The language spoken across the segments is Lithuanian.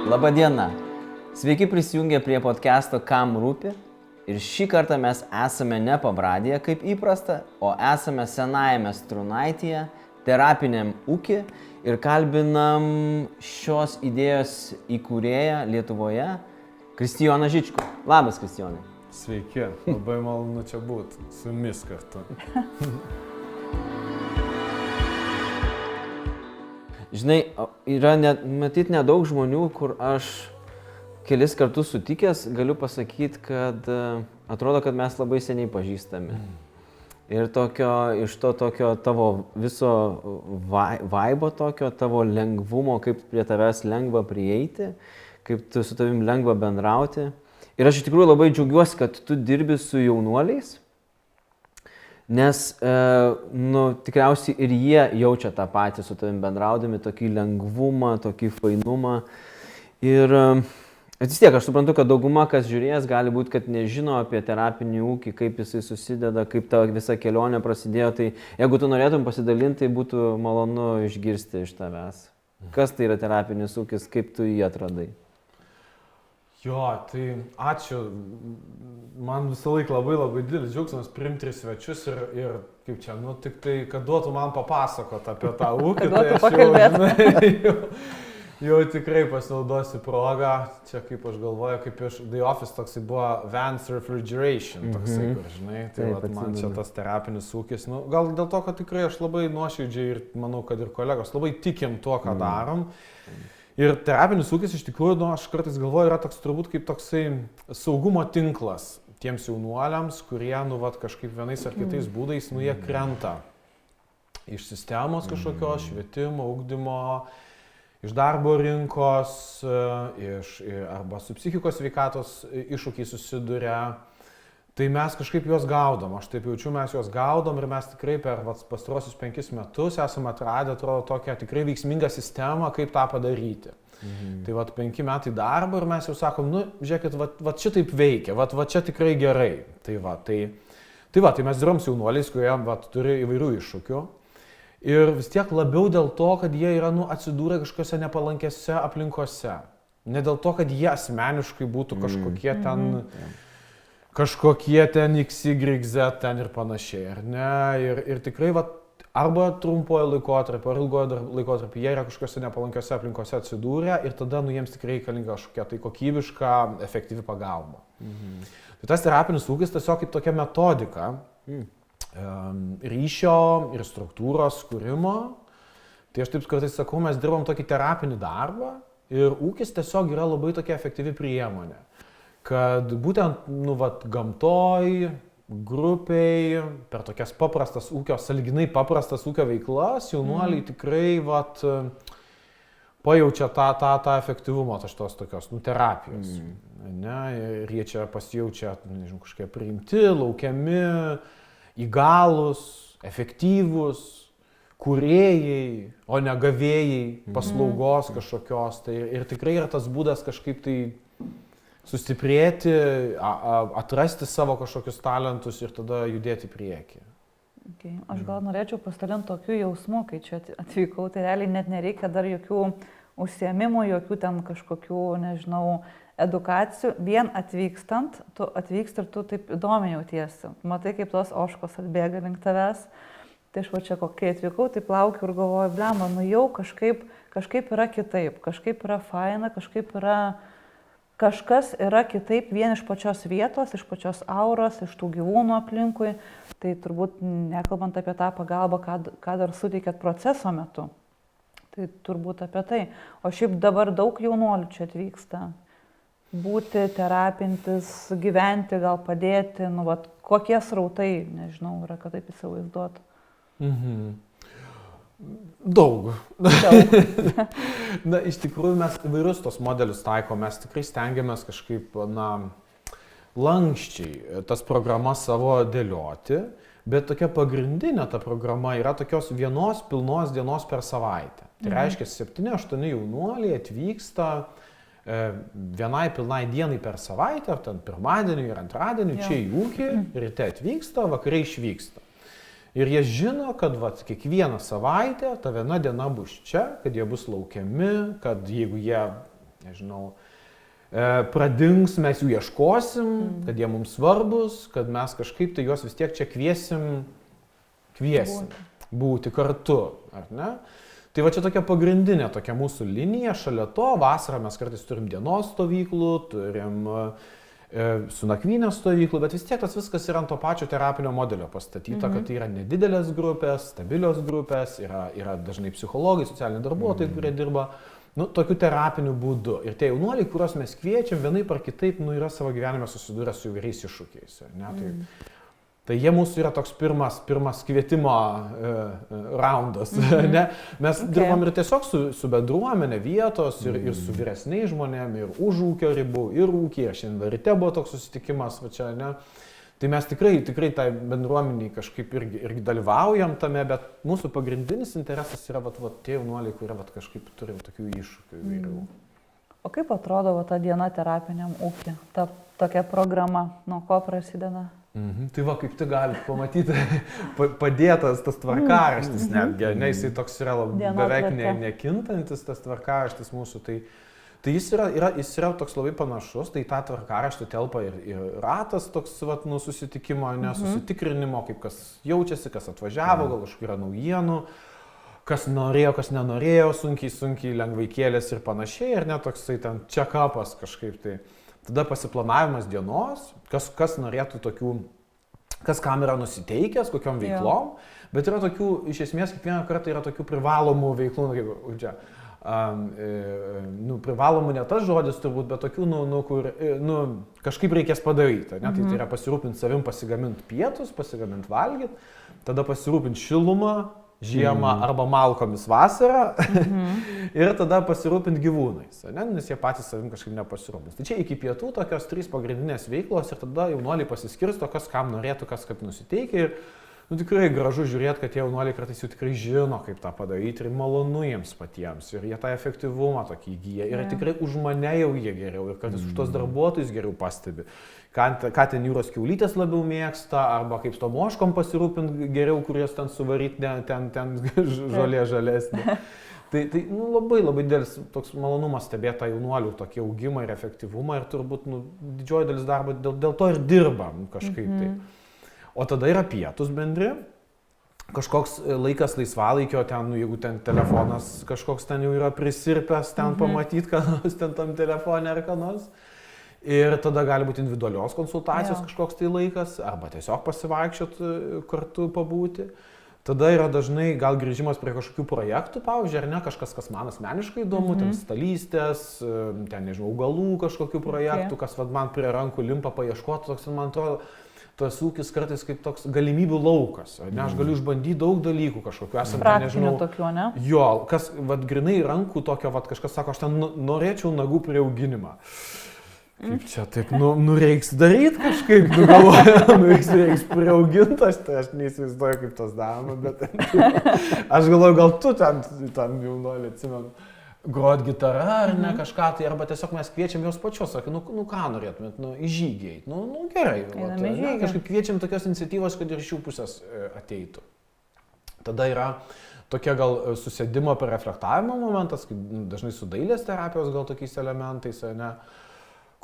Labadiena. Sveiki prisijungę prie podcast'o Kam rūpi. Ir šį kartą mes esame ne pabradėje kaip įprasta, o esame senajame Strūnaityje, terapiniam ūkį ir kalbinam šios idėjos įkūrėją Lietuvoje, Kristijoną Žičkų. Labas, Kristijonai. Sveiki, labai malonu čia būti su jumis kartu. Žinai, yra matyt nedaug žmonių, kur aš kelis kartus sutikęs galiu pasakyti, kad atrodo, kad mes labai seniai pažįstami. Ir iš to tokio tavo viso vaibo tokio, tavo lengvumo, kaip prie tavęs lengva prieiti, kaip su tavim lengva bendrauti. Ir aš iš tikrųjų labai džiaugiuosi, kad tu dirbi su jaunuoliais, nes tikriausiai ir jie jaučia tą patį su tavim bendraudami, tokį lengvumą, tokį fainumą. Ir vis tiek aš suprantu, kad dauguma, kas žiūrės, gali būti, kad nežino apie terapinį ūkį, kaip jisai susideda, kaip ta visa kelionė prasidėjo. Tai jeigu tu norėtum pasidalinti, tai būtų malonu išgirsti iš tavęs. Kas tai yra terapinis ūkis, kaip tu jį atradai? Jo, tai ačiū. Man visą laiką labai didelis džiaugsmas priimti svečius ir kaip čia, tik tai, kad duotų man papasakoti apie tą ūkį, tai aš jau tikrai pasinaudosiu progą. Čia kaip aš galvoju, kaip iš The Office toksai buvo Vans Refrigeration, toksai, kur žinai, tai man čia tas terapinis ūkis. Gal dėl to, kad tikrai aš labai nuoširdžiai ir manau, kad ir kolegos labai tikim tuo, ką darom. Ir terapinis ūkis iš tikrųjų, aš kartais galvoju, yra toks turbūt kaip toksai saugumo tinklas tiems jaunuoliams, kurie, kažkaip vienais ar kitais būdais, jie krenta iš sistemos kažkokios, švietimo, ugdymo, iš darbo rinkos, arba su psichikos sveikatos iššūkiai susiduria. Tai mes kažkaip juos gaudom, aš taip jaučiu, mes juos gaudom ir mes tikrai per pastarosius 5 metus esame atradę, atrodo, tokią tikrai veiksmingą sistemą, kaip tą padaryti. Tai 5 metai darbo ir mes jau sakom, žiūrėkit, šitaip veikia, čia tikrai gerai. Tai mes dirbam su jaunuoliais, kurie turi įvairių iššūkių. Ir vis tiek labiau dėl to, kad jie yra atsidūrę kažkokiose nepalankėse aplinkose. Ne dėl to, kad jie asmeniškai būtų kažkokie ten... kažkokie ten XYZ ten ir panašiai, ar ne? Ir tikrai, arba trumpojo laikotarpio, ar ilgojo laikotarpio, jie yra kažkokiose nepalankiose aplinkose atsidūrė ir tada jiems tikrai reikalinga kažkokia tai kokybiška, efektyvi pagalba. Tai tas terapinis ūkis tiesiog kaip tokia metodika ryšio ir struktūros kūrimo. Tai aš taip kartais sakau, mes dirbam tokį terapinį darbą ir ūkis tiesiog yra labai tokia efektyvi priemonė. Kad būtent, gamtoj, grupiai, per tokias paprastas ūkio, sąlyginai paprastas ūkio veiklas, jaunuoliai tikrai, pajaučia tą efektyvumą tos tokios, terapijos. Ne? Ir jie čia pasijaučia, kažkokie priimti, laukiami, įgalus, efektyvus, kūrėjai, o ne gavėjai paslaugos kažkokios. Tai ir tikrai yra tas būdas kažkaip tai sustiprėti, atrasti savo kažkokius talentus ir tada judėti į priekį. Okay. Aš gal norėčiau pasidalinti tokių jausmų, kai čia atvykau, tai realiai net nereikia dar jokių užsiėmimų, jokių ten kažkokių, edukacijų. Vien atvykstant, tu atvyksti ir tu taip įdomiai jautiesi. Matai, kaip tos ožkos atbėga link tavęs. Tai aš čia kai atvykau, taip laukiu ir galvoju, blemba, jau kažkaip yra kitaip, kažkaip yra faina, kažkas yra kitaip vien iš pačios vietos, iš pačios auros, iš tų gyvūnų aplinkui. Tai turbūt nekalbant apie tą pagalbą, ką dar suteikėt proceso metu. Tai turbūt apie tai. O šiaip dabar daug jaunuolių čia atvyksta. Būti, terapintis, gyventi, gal padėti. Kokie srautai, nežinau, yra, kad taip įsivaizduot. Daug. Iš tikrųjų mes įvairius tos modelius taikom, mes tikrai stengiamės kažkaip, lankščiai tas programas savo dėlioti, bet tokia pagrindinė ta programa yra tokios vienos pilnos dienos per savaitę. Tai reiškia, 7-8 jaunuoliai atvyksta vienai pilnai dienai per savaitę, ar ten pirmadienį ir antradienį čia į ūkį, ryte atvyksta, vakare išvyksta. Ir jie žino, kad kiekvieną savaitę ta viena diena bus čia, kad jie bus laukiami, kad jeigu jie nežinau, pradings, mes jų ieškosim, kad jie mums svarbus, kad mes kažkaip tai juos vis tiek čia kviesim būti kartu, ar ne? Tai va čia tokia pagrindinė tokia mūsų linija, šalia to vasarą mes kartais turim dienos stovyklų, turim su nakvynės stovyklų, bet vis tiek tas viskas yra ant to pačio terapinio modelio pastatyta, kad tai yra nedidelės grupės, stabilios grupės, yra dažnai psichologai, socialiniai darbuotojai, kurie dirba tokiu terapiniu būdu. Ir tie jaunuoliai, kuriuos mes kviečiam, vienaip ar kitaip yra savo gyvenime susidūrę su įvairiais iššūkiais. Ne? Tai jie mūsų yra toks pirmas kvietimo raundas. Ne? Mes dirbam ir tiesiog su bendruomenė vietos, ir su vyresniais žmonėmis, ir už ūkio ribų, ir ūkyje. Šiandien ryte buvo toks susitikimas, va čia, ne? Tai mes tikrai tai bendruomeniai kažkaip irgi dalyvaujam tame, bet mūsų pagrindinis interesas yra tie jaunuoliai, kurie kažkaip turi tokių iššūkių įvairių. O kaip atrodo ta diena terapiniam ūkį, ta tokia programa, nuo ko prasideda? Tai va, kaip tu gali pamatyti, padėtas tas tvarkaraštis netgi, ne, jisai toks yra beveik nekintantis tas tvarkaraštis mūsų, tai jis yra toks labai panašus, tai tą tvarkaraštį telpa ir ratas toks susitikimo, nesusitikrinimo, kaip kas jaučiasi, kas atvažiavo, gal kažkur yra naujienų, kas norėjo, kas nenorėjo, sunkiai lengvai kėlės ir panašiai, ir net toksai ten check-upas kažkaip tai. Tada pasiplanavimas dienos, kas norėtų tokių, kas kam yra nusiteikęs, kokiom veiklom, bet yra tokių, iš esmės, kiekvieną kartą yra tokių privalomų veiklų, privalomų ne tas žodis turbūt, bet tokių, kur kažkaip reikės padaryti. Ne? Tai yra pasirūpinti savim, pasigaminti pietus, pasigaminti valgyti, tada pasirūpinti šilumą, žiemą arba malkomis vasarą ir tada pasirūpinti gyvūnais, nes jie patys savim kažkaip nepasirūpins. Tai čia iki pietų tokios 3 pagrindinės veiklos ir tada jaunuoliai pasiskirsto, kas kam norėtų, kas kaip nusiteikia. Ir tikrai gražu žiūrėti, kad tie jaunuoliai kartais jau tikrai žino, kaip tą padaryti ir malonu jiems patiems. Ir jie tą efektyvumą tokį įgyja. Ir tikrai už mane jau jie geriau ir kartais už tos darbuotojus geriau pastebi. Ką ten jūros kiaulytės labiau mėgsta, arba kaip to moškom pasirūpinti geriau, kurios ten suvaryti, ten žolė žalesnė. Tai labai didelis toks malonumas stebėti tą jaunuolių tokį augimą ir efektyvumą ir turbūt didžioji dalis darbo dėl to ir dirbam kažkaip tai. O tada yra pietus bendri, kažkoks laikas laisvalaikio, ten, jeigu ten telefonas kažkoks ten jau yra prisirpęs, ten pamatyti, ką nors ten tam telefone ar ką nors. Ir tada gali būti individualios konsultacijos kažkoks tai laikas, arba tiesiog pasivaikščioti kartu pabūti. Tada yra dažnai gal grįžimas prie kažkokių projektų, pavyzdžiui, ar ne, kažkas, kas man asmeniškai įdomu, ten stalystės, ten, nežinau, augalų kažkokių projektų, kas man prie rankų limpa paieškoti, toks, man atrodo, tas ūkis kartais kaip toks galimybių laukas, ne, aš galiu išbandyti daug dalykų kažkokių, praktinių tokių, ne? Jo, kas, grinai rankų tokio, kažkas sako, aš ten norėčiau nagų priauginimą. Kaip čia taip, reiks daryti kažkaip, reiks priauginti, aš neįsivaizduoju, kaip tas daroma, bet aš galvoju, gal tu ten jaunuolį atsimenu, grot gitarą ar ne kažką, tai arba tiesiog mes kviečiam jos pačios, sakai, ką norėtumėt, į žygį eiti, gerai, kažkaip kviečiam tokios iniciatyvos, kad ir iš jų pusės ateitų. Tada yra tokia gal susėdimo per reflektavimo momentas, kaip dažnai su dailės terapijos gal tokiais elementais, ne,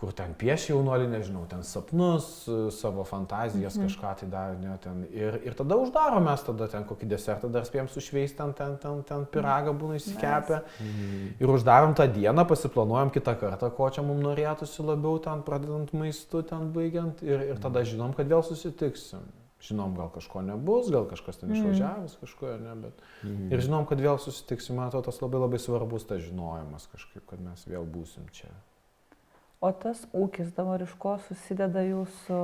kur ten piešia jaunuoliai, nežinau, ten sapnus, savo fantazijas, kažką tai dar, ne, ten. Ir tada uždarom mes tada ten kokį desertą, dar spėjom sušveisti, ten piragą būna išsikepę. Ir uždarom tą dieną, pasiplanuojam kitą kartą, ko čia mums norėtųsi labiau, ten pradedant maistu, ten baigiant. Ir tada žinom, kad vėl susitiksim. Žinom, gal kažko nebus, gal kažkas ten išvažiavęs kažko, ne, bet. Ir žinom, kad vėl susitiksim, man atrodo, tas labai svarbus tas žinojimas kažkaip, kad mes vėl būsim čia. O tas ūkis dabar iš ko susideda jūsų,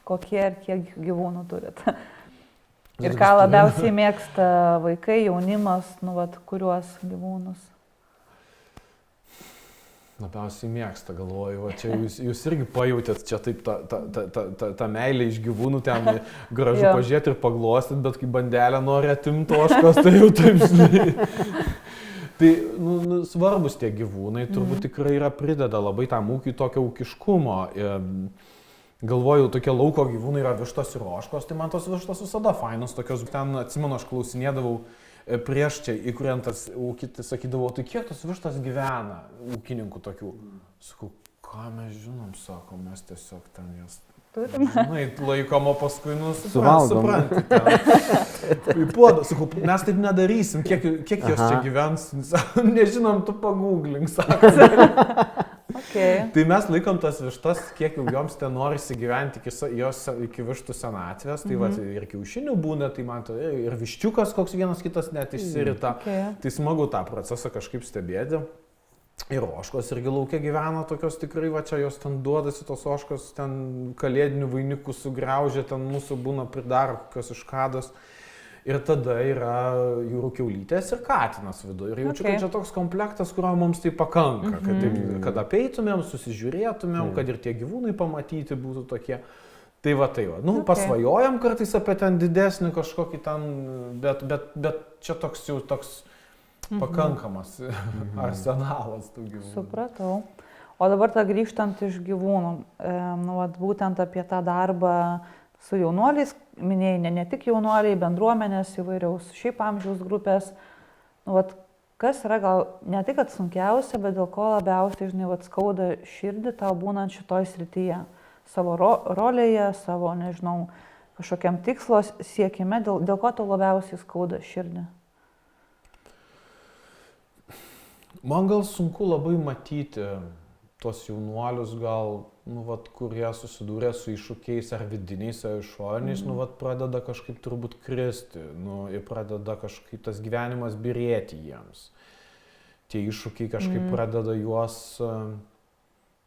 kokie ir kiek gyvūnų turit? Ir ką labiausiai mėgsta vaikai, jaunimas, kuriuos gyvūnus? Labiausiai mėgsta, galvoju, va čia jūs irgi pajautėt čia taip tą meilę iš gyvūnų, ten gražu pažiūrėti ir paglostyti, bet kai bandelę nori atimti ožkos, tai jau taip žinai. Tai svarbus tie gyvūnai, turbūt tikrai prideda labai tam ūkiui tokio ūkiškumo. Galvoju, tokie lauko gyvūnai yra vištos ir ožkos, tai man tos vištos visada fainos, tokios, ten atsimenu, aš klausinėdavau prieš čia įkuriantas ūkį, sakydavo, tai kiek tos vištos gyvena, ūkininkų tokių. Sakau, ką mes žinom, sako, mes tiesiog ten jas... Turime. Žinai, laikom, o paskui, Suvalgom. supranti. Į puodą, sakau, mes taip nedarysim, kiek jos čia gyvens, nežinom, tu pagūglink, sako. Okay. Tai mes laikom tas vištas, kiek jau joms ten norisi gyventi iki vištų senatvės, tai va, ir kiaušinių būna, tai man ir viščiukas koks vienas kitas net išsirita. Okay. Tai smagu tą procesą kažkaip stebėti. Ir ožkos irgi laukia gyvena tokios tikrai, va čia jos ten duodasi, tos ožkos ten kalėdinių vainikų sugriaužia, ten mūsų būna pridaro kokios iškados. Ir tada yra jūrų kiaulytės ir katinas viduje. Ir jaučiu, kad čia toks komplektas, kurio mums tai pakanka, kad apeitumėm, susižiūrėtumėm, kad ir tie gyvūnai pamatyti būtų tokie. Tai va. Nu, pasvajojam kartais apie ten didesnį kažkokį ten, bet čia toks jau toks pakankamas arsenalas tų gyvūnų. Supratau. O dabar tą grįžtant iš gyvūnų, būtent apie tą darbą su jaunuoliais, minėjai ne tik jaunuoliai, bendruomenės įvairiaus šiaip amžiaus grupės, kas yra gal ne tik kad sunkiausia, bet dėl ko labiausiai, žinai, skauda širdį tau būnant šitoj srityje, savo rolėje, savo, nežinau, kažkokiam tikslo siekime, dėl ko tau labiausiai skauda širdį? Man gal sunku labai matyti tuos jaunuolius, kurie susidūrė su iššūkiais ar vidiniais, ar išoriniais, pradeda kažkaip turbūt kristi, ir pradeda kažkaip tas gyvenimas birėti jiems. Tie iššūkiai kažkaip pradeda juos,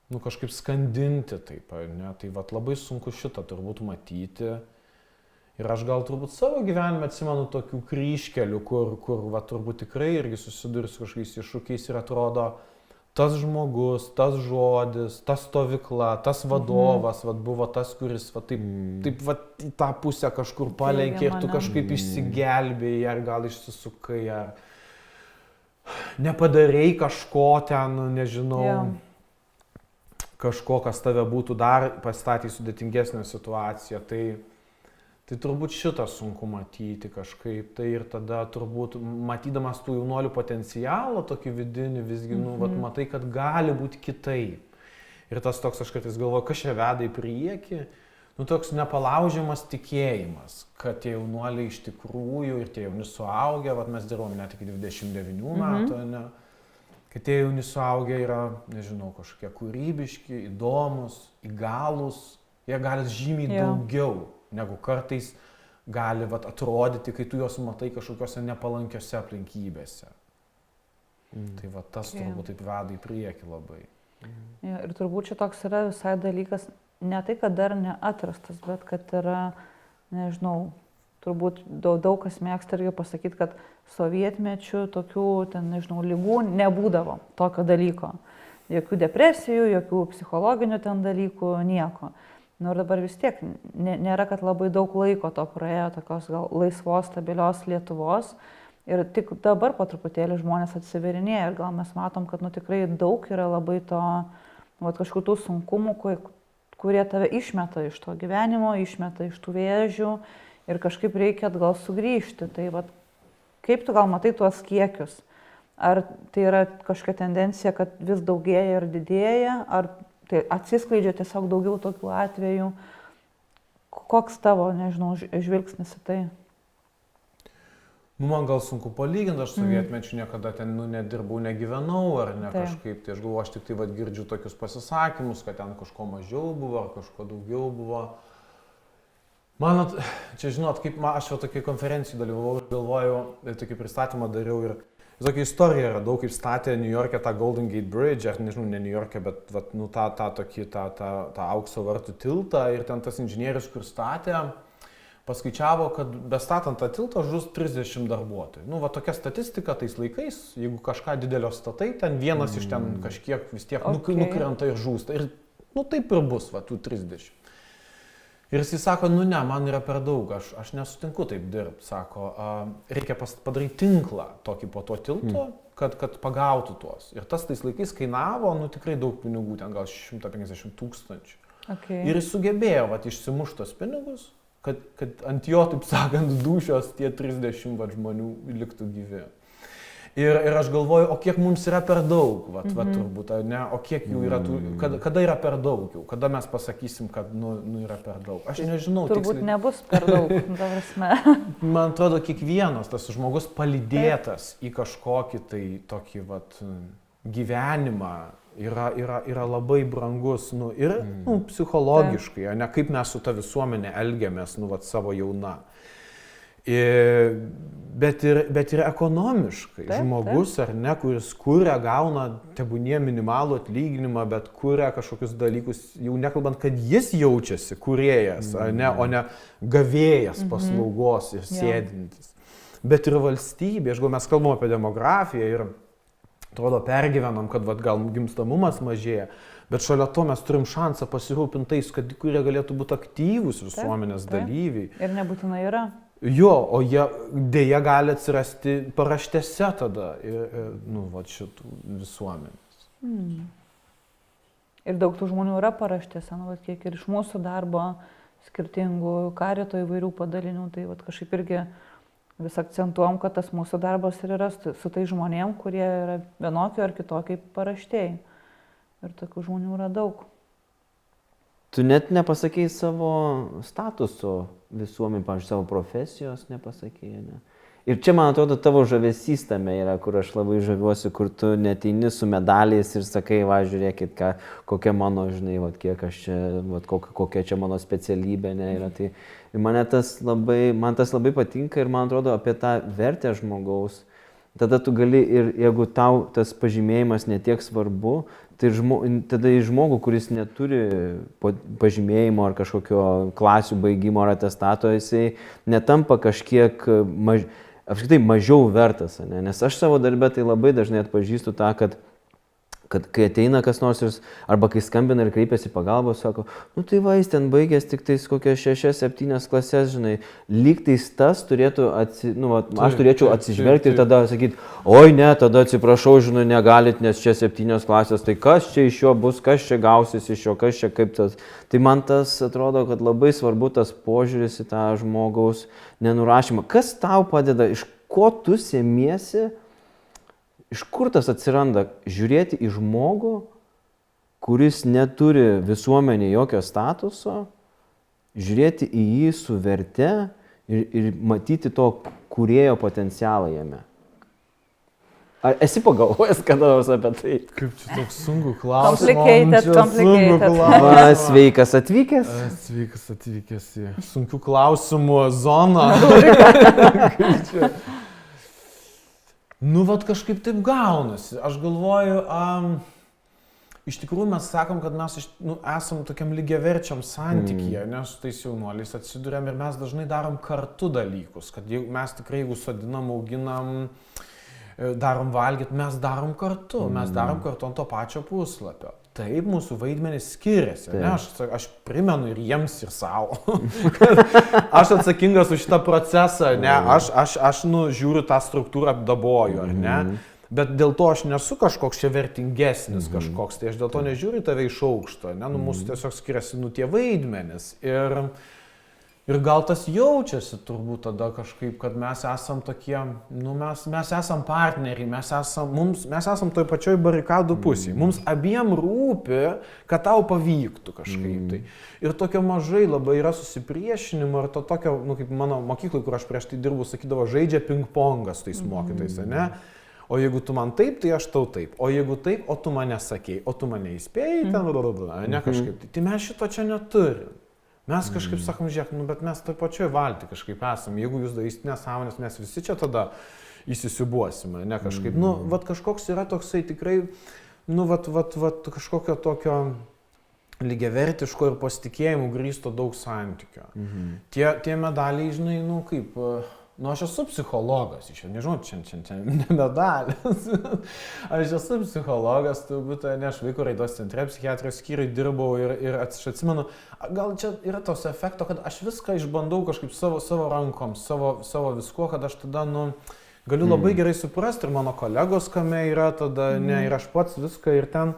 kažkaip skandinti taip, ne? Tai labai sunku šitą turbūt matyti. Ir aš gal turbūt savo gyvenime atsimenu tokių kryžkelių, kur turbūt tikrai irgi susiduri su kažkokiais iššūkiais ir atrodo, tas žmogus, tas žodis, ta stovykla, tas vadovas buvo tas, kuris taip į tą pusę kažkur palenkė ir tu kažkaip išsigelbėjai, ar gal išsisukai, ar nepadarei kažko ten, nežinau, kažko, kas tave būtų dar pastatę į sudėtingesnę situaciją. Tai turbūt šitą sunku matyti kažkaip, tai ir tada turbūt matydamas tų jaunuolių potencialą, tokį vidinį visgi, matai, kad gali būti kitaip. Ir tas toks, aš kartais galvoju, kas čia veda į priekį, toks nepalaužiamas tikėjimas, kad tie jaunuoliai iš tikrųjų ir tie jauni suaugę, mes dirbom net iki 29 metų, ne, kad tie jauni suaugę yra, nežinau, kažkokie kūrybiški, įdomus, įgalūs, jie gali žymiai daugiau negu kartais gali atrodyti, kai tu juos matai kažkokiose nepalankiose aplinkybėse. Tai tas turbūt taip veda į priekį labai. Ir turbūt čia toks yra visai dalykas, ne tai, kad dar neatrastas, bet kad yra, nežinau, turbūt daug kas mėgsta irgi pasakyti, kad sovietmečių tokių, nežinau, ligų nebūdavo tokio dalyko. Jokių depresijų, jokių psichologinių dalykų, nieko. Ir dabar vis tiek nėra, kad labai daug laiko to praėjo, tokios gal laisvos, stabilios Lietuvos. Ir tik dabar po truputėlį žmonės atsiverinėja ir gal mes matom, kad tikrai daug yra labai to kažkokių tų sunkumų, kurie tave išmeta iš to gyvenimo, išmeta iš tų vėžių ir kažkaip reikia atgal sugrįžti. Tai kaip tu gal matai tuos kiekius? Ar tai yra kažkokia tendencija, kad vis daugėja ir didėja, ar tai atsiskleidžia tiesiog daugiau tokių atvejų? Koks tavo, nežinau, žvilgsnis į tai? Man gal sunku palyginti, aš sovietmečiu niekada ten nedirbau, negyvenau, ar ne kažkaip. Tai aš galvoju, aš tik tai girdžiu tokius pasisakymus, kad ten kažko mažiau buvo, ar kažko daugiau buvo. Manot, čia žinot, kaip aš jau tokiai konferencijai dalyvavau ir galvojau, tokį pristatymą dariau ir tokia istorija yra daug, kaip statė New York'e tą Golden Gate Bridge, aš nežinau, ne New York'e, bet tą aukso vartų tiltą ir ten tas inžinierius, kur statė, paskaičiavo, kad bestatant tą tiltą žus 30 darbuotojų. Tokia statistika tais laikais, jeigu kažką didelio statai, ten vienas iš ten kažkiek vis tiek nukrenta ir žūsta. Ir taip ir bus, tų 30. Ir jis sako, ne, man yra per daug, aš nesutinku taip dirbti, sako, reikia padaryti tinklą tokį po to tilto, kad pagautų tuos. Ir tas tais laikais kainavo, tikrai daug pinigų, ten gal 150 000. Okay. Ir jis sugebėjo išsimušti tos pinigus kad ant jo, taip sakant, dūšios tie 30 žmonių liktų gyvi. Ir aš galvoju, o kiek mums yra per daug, vat turbūt, ne, o kiek jų yra, kada yra per daug jų, kada mes pasakysim, kad yra per daug. Aš nežinau. Turbūt tiksliai nebus per daug, prasme. Man atrodo, kiekvienas tas žmogus palydėtas į kažkokį tai tokį gyvenimą yra labai brangus, psichologiškai, ne kaip mes su ta visuomenė elgiamės, savo jauna. Bet ir ekonomiškai. Žmogus, ar ne, kuris kuria, gauna tebūnie minimalų atlyginimą, bet kuria kažkokius dalykus, jau nekalbant, kad jis jaučiasi kūrėjas, o ne gavėjas paslaugos ir sėdintis. Bet ir valstybė, mes kalbam apie demografiją ir atrodo pergyvenam, kad gal gimstamumas mažėja. Bet šalia to mes turim šansą pasirūpintais, kurie galėtų būti aktyvūs visuomenės dalyviai. Ir nebūtinai yra. Jo, o jie dėja gali atsirasti paraštėse tada, šitų visuomenės. Ir daug tų žmonių yra paraštėse, kiek ir iš mūsų darbo, skirtingų karito įvairių padalinių, tai kažkaip irgi vis akcentuojam, kad tas mūsų darbas ir yra su tai žmonėm, kurie yra vienokio ar kitokio paraštėjai. Ir tokių žmonių yra daug. Tu net nepasakei savo statuso visuomenį, pavyzdžiui, savo profesijos nepasakei, ne? Ir čia, man atrodo, tavo žavesys tame yra, kur aš labai žaviuosi, kur tu neteini su medaliais ir sakai, va, žiūrėkit, kokia mano, žinai, kiek aš čia, kokia čia mano specialybė, ne, yra. Tai, ir man tas labai patinka ir man atrodo apie tą vertę žmogaus. Tada tu gali ir jeigu tau tas pažymėjimas netiek svarbu, tai tada į žmogų, kuris neturi pažymėjimo ar kažkokio klasių baigimo ar atestato, jisai netampa kažkiek apskritai mažiau vertas, ne? Nes aš savo darbę tai labai dažnai atpažįstu tą, kad kai ateina kas nors arba kai skambina ir kreipiasi pagalbos, sako, tai va, jis ten baigęs tik tais kokias 6-7 klases, žinai, lyg tais tas turėtų, aš turėčiau atsižvelgti ir tada sakyti, oi ne, tada atsiprašau, žinai, negalit, nes čia 7 klasės, tai kas čia iš jo bus, kas čia gausis iš jo, kas čia kaip tas. Tai man tas atrodo, kad labai svarbu tas požiūris į tą žmogaus nenurašymą. Kas tau padeda, iš ko tu semiesi? Iš kur tas atsiranda? Žiūrėti į žmogų, kuris neturi visuomenė jokio statuso, žiūrėti į jį su verte ir matyti to kūrėjo potencialą jame. Ar esi pagalvojęs kada nors apie tai? Kaip čia toks sunku klausimas. Complicated. Sveikas atvykęs. Sveikas atvykęs į sunkių klausimų zoną. Kažkaip taip gaunasi. Aš galvoju, iš tikrųjų mes sakom, kad mes esam tokiam lygiaverčiam santykyje, nes su tais jaunuoliais atsiduriam ir mes dažnai darom kartu dalykus, kad mes tikrai, jeigu sodinam, auginam, darom valgyti, mes darom kartu ant to pačio puslapio. Taip, mūsų vaidmenys skiriasi, ne? Aš primenu ir jiems, ir savo. Aš atsakingas už šitą procesą, ne? Aš žiūriu tą struktūrą, apdaboju, ar ne? Bet dėl to aš nesu kažkoks čia vertingesnis kažkoks, tai aš dėl to nežiūriu tave iš aukšto, ne? Mūsų tiesiog skiriasi tie vaidmenys. Ir gal tas jaučiasi turbūt tada kažkaip, kad mes esam tokie, mes esam partneriai, mes esam toj pačioj barikadų pusėje. Mums abiem rūpi, kad tau pavyktų kažkaip tai. Ir tokio mažai labai yra susipriešinimo ir to tokio, kaip mano mokyklai, kur aš prieš tai dirbu, sakydavo, žaidžia ping-pongą su tais mokytais, ne? O jeigu tu man taip, tai aš tau taip. O jeigu taip, o tu mane sakei, o tu mane įspėjai, ne kažkaip tai. Tai mes šito čia neturim. Mes kažkaip sakom, žiūrėk, bet mes toj pačioj valty kažkaip esam. Jeigu jūs darysite nesąmonės, mes visi čia tada įsisiubuosime, ne kažkaip. Kažkoks yra toksai tikrai, kažkokio tokio lygiavertiško ir pasitikėjimų grįsto daug santykio. Tie medaliai, žinai, kaip... aš esu psichologas, nežinau, čia ne medalis. Aš esu psichologas, turbūt, aš vaiko raidos centre, psichiatrijos skyriui dirbau ir aš atsimenu, gal čia yra tos efekto, kad aš viską išbandau kažkaip savo rankom, savo viskuo, kad aš tada, galiu labai gerai suprasti ir mano kolegos kame yra tada, ir aš pats viską ir ten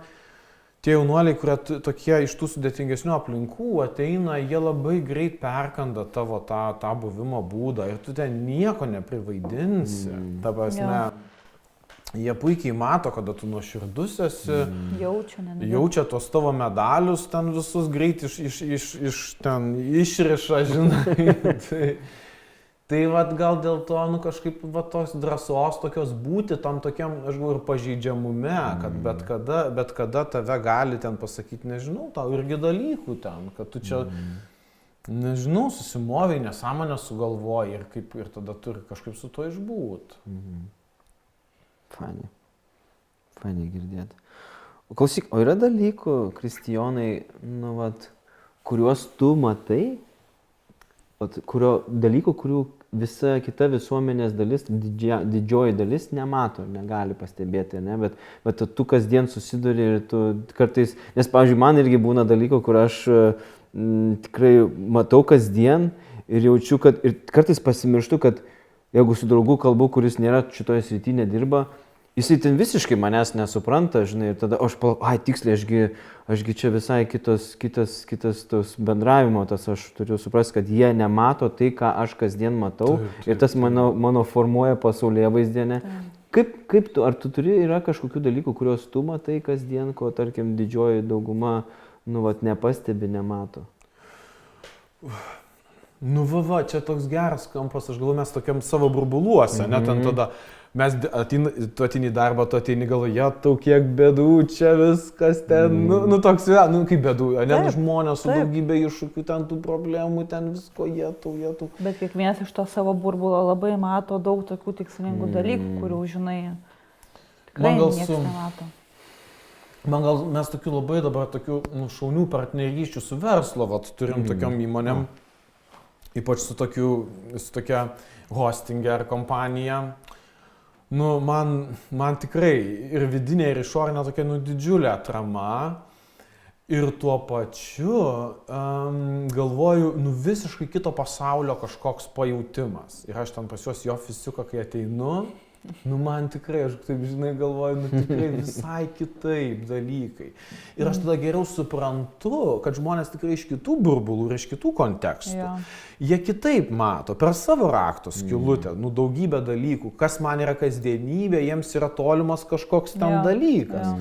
tie jaunuoliai, kurie tokie iš tų sudėtingesnių aplinkų ateina, jie labai greit perkanda tavo tą buvimo būdą ir tu ten nieko neprivaidinsi. Ta prasme, jie puikiai mato, kada tu nuoširdus esi, jaučia tos tavo medalius ten visus greit iš ten išriša, žinai. Tai vat gal dėl to, kažkaip tos drąsos tokios būti tam tokiam, aš galvoju, ir pažeidžiamume, kad bet kada tave gali ten pasakyti, nežinau, tau irgi dalykų ten, kad tu čia, nežinau, susimoviai, nesąmonę sugalvoji ir tada turi kažkaip su to išbūt. Fainai girdėti. O klausyk, o yra dalykų, Kristijonai, kuriuos tu matai, kurių visa kita visuomenės dalis, didžioji dalis nemato, negali pastebėti, ne? Bet tu kasdien susiduri ir tu kartais, nes, pavyzdžiui, man irgi būna dalykų, kur aš tikrai matau kasdien ir jaučiu, kad ir kartais pasimirštu, kad jeigu su draugu kalbu, kuris nėra šitoje srityje nedirba, jisai ten visiškai manęs nesupranta, žinai, ir tada aš tiksliai, ašgi čia visai kitas tos bendravimo, tas aš turiu suprasti, kad jie nemato tai, ką aš kasdien matau, ir tas mano formuoja pasaulyje vaizdėne. Kaip tu, ar tu yra kažkokių dalykų, kuriuos tu matai kasdien, ko, tarkim, didžioji dauguma, nepastebi, nemato? Čia toks geras kampas, aš galvoju, mes tokiam savo burbuluose, net ten tada. Tu ateini į darbą, tu ateini galvoje, tau kiek bėdų, čia viskas ten, toks, kaip bėdų, net žmonės su daugybė iššūkių, ten tų problemų, ten visko, jie tau. Bet kiekvienas iš to savo burbulo labai mato daug tokių tikslingų dalykų, kurių, žinai, tikrai niekas nemato. Man gal mes tokių labai dabar tokių šaunių partnerysčių su verslo, turim tokiom įmonėm, ypač su tokia Hostinger kompanija. Man tikrai ir vidinė, ir išorinė tokia didžiulė atrama. Ir tuo pačiu galvoju, visiškai kito pasaulio kažkoks pajautimas. Ir aš ten pas juos į ofisiuką, kai ateinu, man tikrai, aš taip, žinai, galvoju, tikrai visai kitaip dalykai. Ir aš tada geriau suprantu, kad žmonės tikrai iš kitų burbulų ir iš kitų kontekstų. Jie kitaip mato, per savo rakto skylutę, daugybę dalykų. Kas man yra kasdienybė, jiems yra tolimas kažkoks ten dalykas.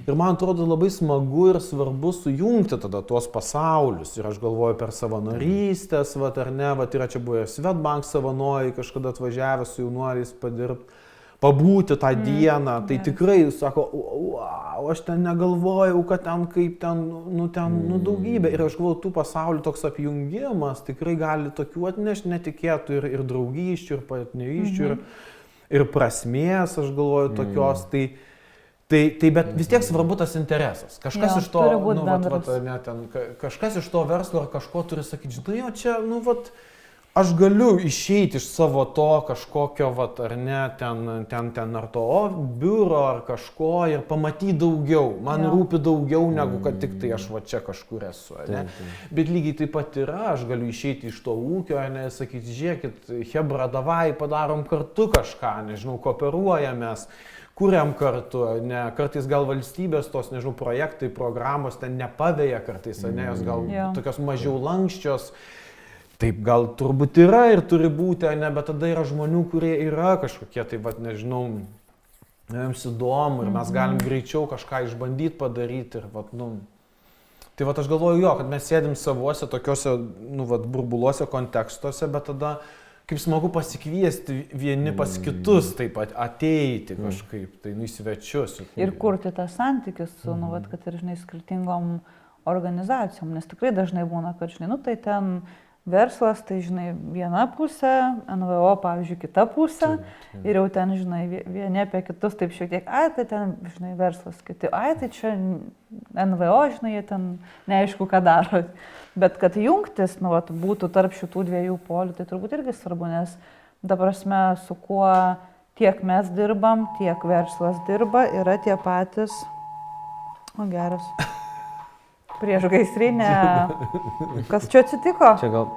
Ir man atrodo labai smagu ir svarbu sujungti tada tuos pasaulius. Ir aš galvoju per savanorystės, ar ne, yra čia buvo Swedbank savanoriai, kažkada atvažiavę su jaunuoliais padirbti. Pabūti tą dieną, tai tikrai, sako, wow, aš ten negalvojau, kad ten kaip ten daugybė. Ir aš galvoju, tų pasaulių toks apjungimas tikrai gali tokių atnešti netikėtų ir draugysčių, ir partnerysčių, ir prasmės, aš galvoju, tokios. Tai bet vis tiek svarbu tas interesas. Kažkas iš to, kažkas iš to verslo ar kažko turi sakyti, žinai, čia, aš galiu išeiti iš savo to kažkokio, ar ne, ten ar to biuro ar kažko ir pamatyti daugiau. Man rūpi daugiau negu kad tik tai aš čia kažkur esu, ne. Bet lygiai taip pat yra, aš galiu išeiti iš to ūkio, ne, sakyti, žiūrėkit, hebra, davai, padarom kartu kažką, nežinau, kooperuojamės. Kuriam kartu, ne, kartais gal valstybės tos, nežinau, projektai, programos ten nepaveja kartais, ne, jos gal tokios mažiau lankščios. Taip gal turbūt yra ir turi būti, ne, bet tada yra žmonių, kurie yra kažkokie, tai, nežinau, jiems įdomu ir mes galim greičiau kažką išbandyti padaryti. Tai aš galvoju kad mes sėdim savuose tokiuose, burbuluose, kontekstuose, bet tada kaip smagu pasikviesti vieni pas kitus taip pat ateiti kažkaip, tai į svečius. Ir kurti tą santykius su, kad ir, žinai, skirtingom organizacijom, nes tikrai dažnai būna, kad, žinai, tai ten verslas, tai, žinai, viena pusė, NVO, pavyzdžiui, kita pusė, ir jau ten, žinai, vieni apie kitus taip šiek tiek, tai ten, žinai, verslas, kiti, tai čia NVO, žinai, jie ten neaišku, ką daro. Bet kad jungtis, būtų tarp šitų dviejų polių, tai turbūt irgi svarbu, nes, ta prasme, su kuo tiek mes dirbam, tiek verslas dirba, yra tie patys, geras. Prieš gaisrinę. Kas čia atsitiko? Čia gal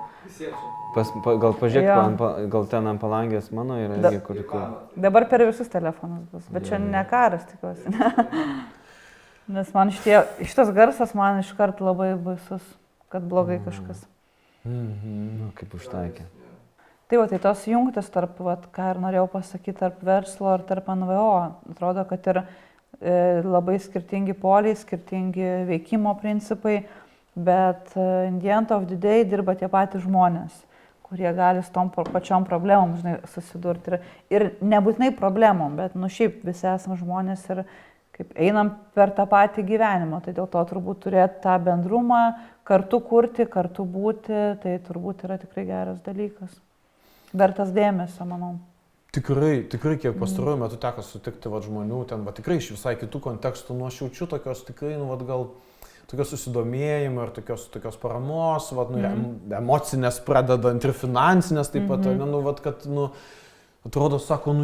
pažiūrėk, gal ten ant palangės mano yra irgi kur. Dabar per visus telefonus bus, bet čia ne karas, tikiuosi. Nes man šitas garsas man iškart labai baisus, kad blogai kažkas. Nu, kaip užtaikė. Tai va, tai tos jungtis tarp, va, ką ir norėjau pasakyti, tarp verslo ir tarp NVO. Atrodo, kad ir labai skirtingi poliai, skirtingi veikimo principai, bet in the end of the day dirba tie patys žmonės, kurie gali su tom pačiom problemom, žinai, susidurti. Ir nebūtinai problemom, bet, nu, šiaip visi esame žmonės ir kaip einam per tą patį gyvenimą. Tai dėl to turbūt turėti tą bendrumą, kartu kurti, kartu būti, tai turbūt yra tikrai geras dalykas. Vertas dėmesio, manau. Tikrai, kiek pastaruoju metu teko sutikti žmonių, ten tikrai iš visai kitų kontekstų nuošiaučių, tokios tikrai, gal tokios susidomėjimo ir tokios paramos, emocinės pradedant ir finansinės taip pat, kad, atrodo, sako,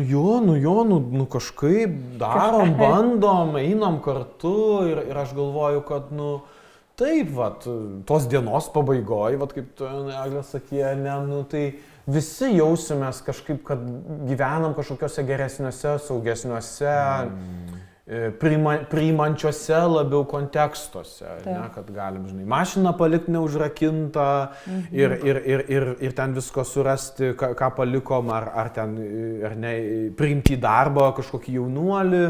kažkaip darom, bandom, einam kartu ir aš galvoju, kad, taip, tos dienos pabaigoje, kaip tu, Eglė, sakė, tai visi jausimės kažkaip, kad gyvenam kažkokiuose geresniuose, saugesniuose, priimančiuose labiau kontekstuose, kad galim, žinai, mašiną palikti neužrakintą ir ten visko surasti, ką palikom, ar priimti į darbą kažkokį jaunuolį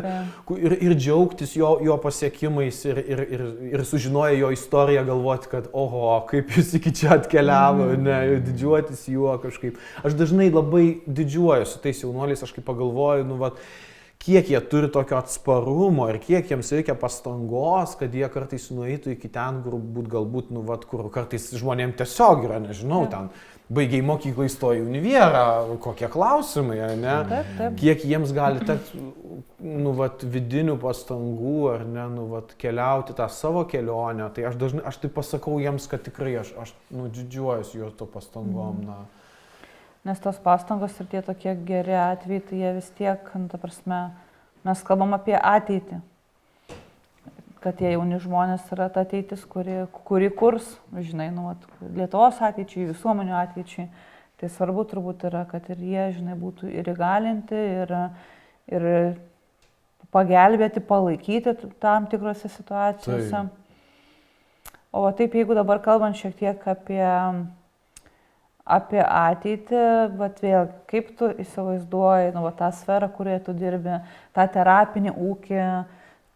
ir džiaugtis jo pasiekimais ir sužinoję jo istoriją galvoti, kad oho, kaip jis iki čia atkeliavo, didžiuotis juo kažkaip. Aš dažnai labai didžiuojuosi tais jaunuoliais, aš kaip pagalvoju, kiek jie turi tokio atsparumo ir kiek jiems reikia pastangos, kad jie kartais nueitų iki ten, galbūt, kur kartais žmonėms tiesiog yra, nežinau, ten baigiai mokyklą įstojo į univierą, kokie klausimai, ne? Taip. Kiek jiems gali tekti, vidinių pastangų, ar ne, keliauti tą savo kelionę. Tai aš taip pasakau jiems, kad tikrai aš didžiuojuosi jo to pastangom, Nes tos pastangos ir tie tokie geri atvejai, tai jie vis tiek, ta prasme, mes kalbam apie ateitį. Kad tie jauni žmonės yra ta ateitis, kuri kurs, žinai, Lietuvos ateičiai, visuomenių ateičiai. Tai svarbu turbūt yra, kad ir jie, žinai, būtų ir įgalinti, ir pagelbėti, palaikyti tam tikrose situacijose. O taip, jeigu dabar kalbant šiek tiek apie ateitį, bet vėl, kaip tu įsivaizduoji, tą sferą, kurioje tu dirbi, tą terapinį ūkį,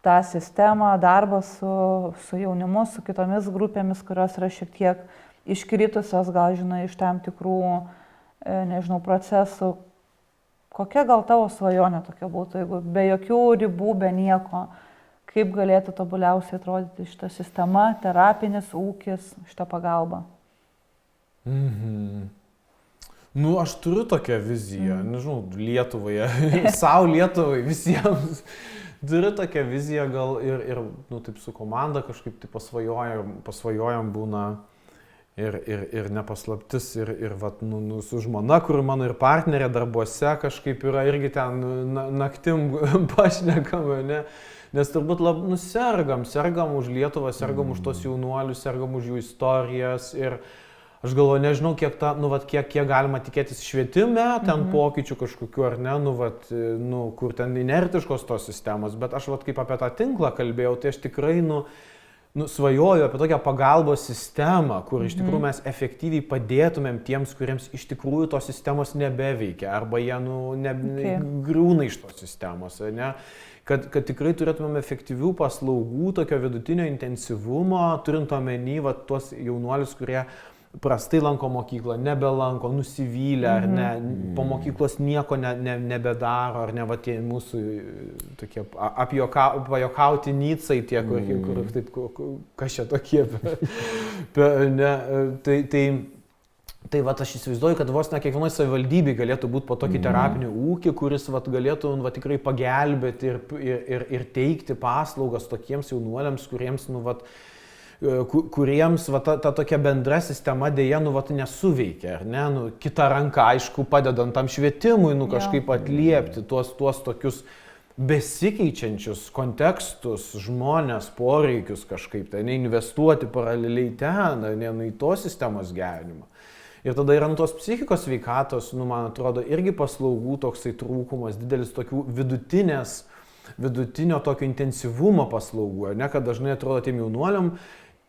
tą sistemą, darbą su jaunimu, su kitomis grupėmis, kurios yra šiek tiek iškritusios, gal, žinai, iš tam tikrų, nežinau, procesų. Kokia gal tavo svajonė tokia būtų, jeigu be jokių ribų, be nieko, kaip galėtų tobuliausiai atrodyti šita sistema, terapinis ūkis, šita pagalba? Aš turiu tokią viziją, nežinau, Lietuvoje, savo Lietuvai, visiems. Turiu tokią viziją gal ir taip su komanda kažkaip tai pasvajojam būna ir nepaslaptis ir su žmona, kur mano ir partnerė darbuose kažkaip yra irgi ten naktim pašnekama, ne? Nes turbūt sergam už Lietuvą, sergam už tos jaunuolius, sergam už jų istorijas ir aš galvoju, nežinau, kiek galima tikėtis švietime, ten pokyčių kažkokiu ar ne, kur ten inertiškos tos sistemos, bet aš kaip apie tą tinklą kalbėjau, tai aš tikrai svajoju apie tokią pagalbos sistemą, kur iš tikrųjų mes efektyviai padėtumėm tiems, kuriems iš tikrųjų tos sistemos nebeveikia, arba jie griūna iš tos sistemos, ne? Kad tikrai turėtumėm efektyvių paslaugų, tokio vidutinio intensyvumo, turint omeny tuos jaunuolius, kurie prastai lanko mokyklą, nebelanko, nusivylę, ar ne, po mokyklos nieko nebedaro, ar ne, tie mūsų tokie pajokauti Nicai tie, kur taip, kas čia tokie, tai aš įsivaizduoju, kad vos ne kiekvienoj savivaldybėj galėtų būti po tokį terapinį ūkį, kuris galėtų tikrai pagelbėti ir teikti paslaugas tokiems jaunuoliams, kuriems ta tokia bendra sistema dėja nesuveikia, ar ne? Kita ranka, aišku, padedant tam švietimui, kažkaip atliepti tuos tokius besikeičiančius kontekstus, žmonės, poreikius kažkaip, tai investuoti paraleliai ten, į tos sistemos gerinimą. Ir tada yra tos psichikos sveikatos, man atrodo, irgi paslaugų toksai trūkumas, didelis tokių vidutinės vidutinio tokio intensyvumo paslaugų, ne, kad dažnai atrodo tiem jaunuoliam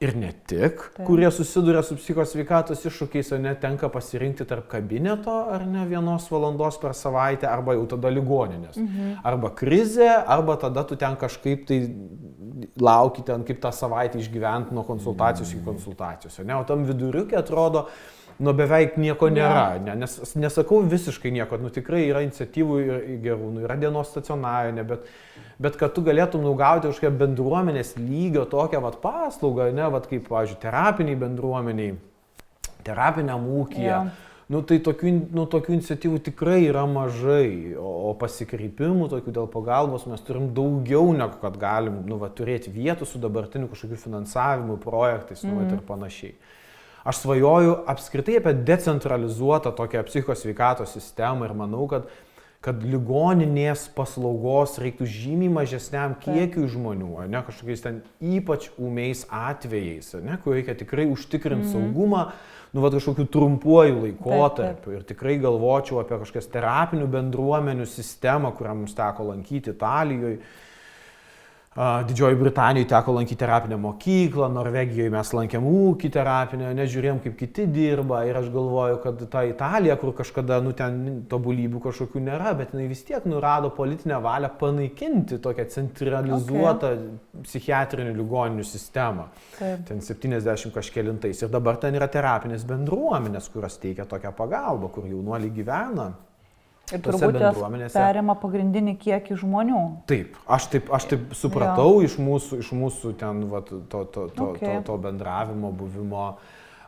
ir ne tik, kurie susiduria su psichosveikatos iššūkiais, o netenka pasirinkti tarp kabineto ar ne 1 valandos per savaitę, arba jau tada ligoninės. Arba krizė, arba tada tu ten kažkaip tai lauki ten, kaip tą savaitę išgyventi nuo konsultacijos iki konsultacijos. Ne? O tam viduriukė atrodo, nu beveik nieko nėra, ne? Nesakau visiškai nieko, nu tikrai yra iniciatyvų ir gerų, nu, yra dienos stacionarinė, bet kad tu galėtum nugauti kažkokią bendruomenės lygio tokią vat paslaugą, ne, vat kaip, pavyzdžiui, terapiniai bendruomeniai, terapiniam ūkyje, nu tai tokių iniciatyvų tikrai yra mažai, o pasikreipimų tokių dėl pagalbos mes turim daugiau negu kad galim, nu, va, turėti vietų su dabartiniu kažkokiu finansavimu, projektais, nu, va, ir panašiai. Aš svajoju apskritai apie decentralizuotą tokią psichosveikatos sistemą ir manau, kad ligoninės paslaugos reiktų žymiai mažesniam kiekiui žmonių, ne, kažkokiais ten ypač ūmiais atvejais, ne, kur reikia tikrai užtikrinti saugumą, nu, va, kažkokiu trumpuoju laikotarpiu. Ir tikrai galvočiau apie kažkokias terapinių bendruomenių sistemą, kurią mums teko lankyti Italijoje. Didžioji Britanijoje teko lankyti terapinę mokyklą, Norvegijoje mes lankėm ūkį terapinę, nežiūrėjom, kaip kiti dirba ir aš galvoju, kad ta Italija, kur kažkada, nu, ten tobulybių kažkokių nėra, bet jinai vis tiek nurado politinę valią panaikinti tokią centralizuotą psichiatrinių ligoninių sistemą. Ten 70 kažkelintais. Ir dabar ten yra terapinės bendruomenės, kurios teikia tokią pagalbą, kur jaunuoliai gyvena. Ir turbūt jos perima pagrindinį kiekį žmonių. Taip, aš taip supratau iš mūsų ten vat, to bendravimo, buvimo,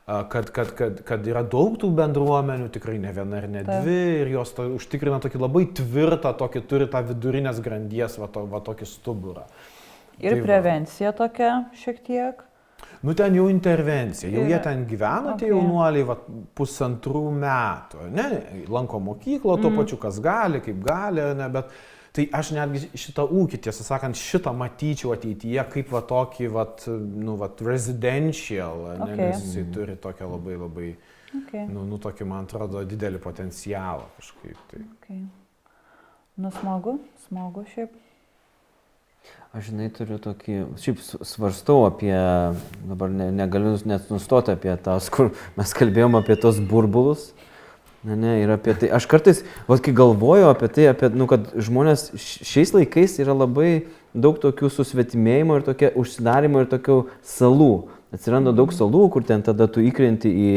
kad yra daug tų bendruomenių, tikrai ne viena ir ne dvi, ir jos užtikrina tokį labai tvirtą, turi tą vidurinės grandies, va tokį stuburą. Ir tai prevencija tokia šiek tiek. Nu ten jau intervencija, jau jie ten gyveno, tie jaunuoliai, va, 1,5 metų, ne, lanko mokyklą, tuo pačiu kas gali, kaip gali, ne, bet tai aš netgi šitą ūkį, tiesą sakant, šitą matyčiau ateityje kaip va tokį, va, nu, va, residential, ne, nes jisai turi tokią labai, nu, tokį, man atrodo, didelį potencialą kažkaip. Tai. Nu, smagu šiaip. Aš, žinai, turiu tokį, šiaip svarstau apie, dabar negaliu net nustoti apie tas, kur mes kalbėjom apie tos burbulus, ir apie tai. Aš kartais, kai galvoju apie tai, nu, kad žmonės šiais laikais yra labai daug tokių susvetimėjimo ir tokia užsidarimo ir tokių salų. Atsiranda daug salų, kur ten tada tu įkrenti į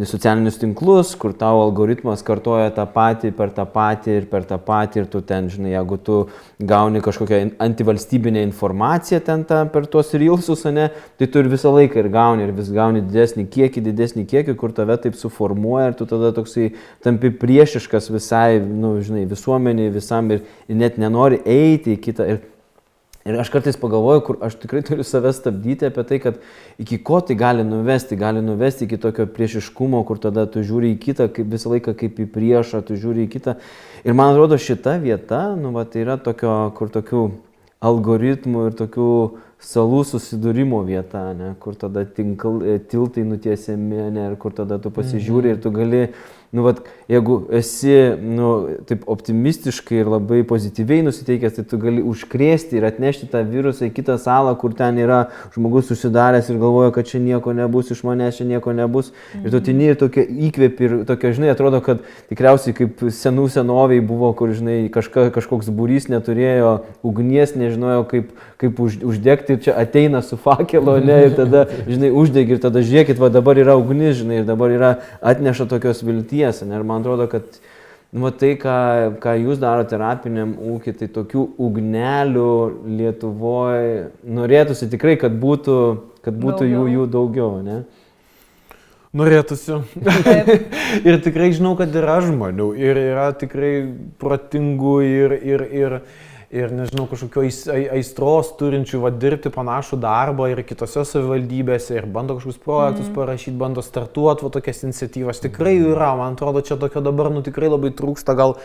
socialinius tinklus, kur tau algoritmas kartoja tą patį per tą patį ir tu ten, žinai, jeigu tu gauni kažkokią antivalstybinę informaciją ten per tuos reelsus, ne, tai tu ir visą laiką ir vis gauni didesnį kiekį, kur tave taip suformuoja ir tu tada toksai tampi priešiškas visai, nu, žinai, visuomeniai, visam ir net nenori eiti į kitą. Ir aš kartais pagalvoju, kur aš tikrai turiu save stabdyti apie tai, kad iki ko tai gali nuvesti iki tokio priešiškumo, kur tada tu žiūri į kitą, kaip visą laiką kaip į priešą, tu žiūri į kitą. Ir man atrodo šita vieta, nu, va, tai yra tokio, kur tokių algoritmų ir tokių salų susidūrimo vieta, ne, kur tada tiltai nutiesiami, ne, ir kur tada tu pasižiūri ir tu gali, nu, vat, jeigu esi, nu, taip optimistiškai ir labai pozityviai nusiteikęs, tai tu gali užkrėsti ir atnešti tą virusą į kitą salą, kur ten yra žmogus susidaręs ir galvoja, kad čia nieko nebus, iš manęs čia nieko nebus. Ir tu tini ir tokia įkvėpi ir tokia, žinai, atrodo, kad tikriausiai kaip senoviai buvo, kur, žinai, kažkoks būrys neturėjo ugnies, nežinojo, kaip uždegti ir čia ateina su fakelo, ne, ir tada, žinai, uždegi ir tada žiūrėkit, va dabar yra ugnis, žinai, ir dabar yra atneša tokios vilties. Ir man atrodo, kad nu, tai, ką jūs daro terapiniam ūkį, tai tokių ugnelių Lietuvoje norėtųsi tikrai, kad būtų jų daugiau, ne? Norėtųsi. Ir tikrai žinau, kad yra žmonių ir yra tikrai protingų ir nežinau, kažkokio aistros turinčių dirbti panašų darbą ir kitose savivaldybėse ir bando kažkokius projektus parašyti, bando startuoti tokias iniciatyvas. Tikrai yra, man atrodo, čia tokio dabar tikrai labai trūksta, gal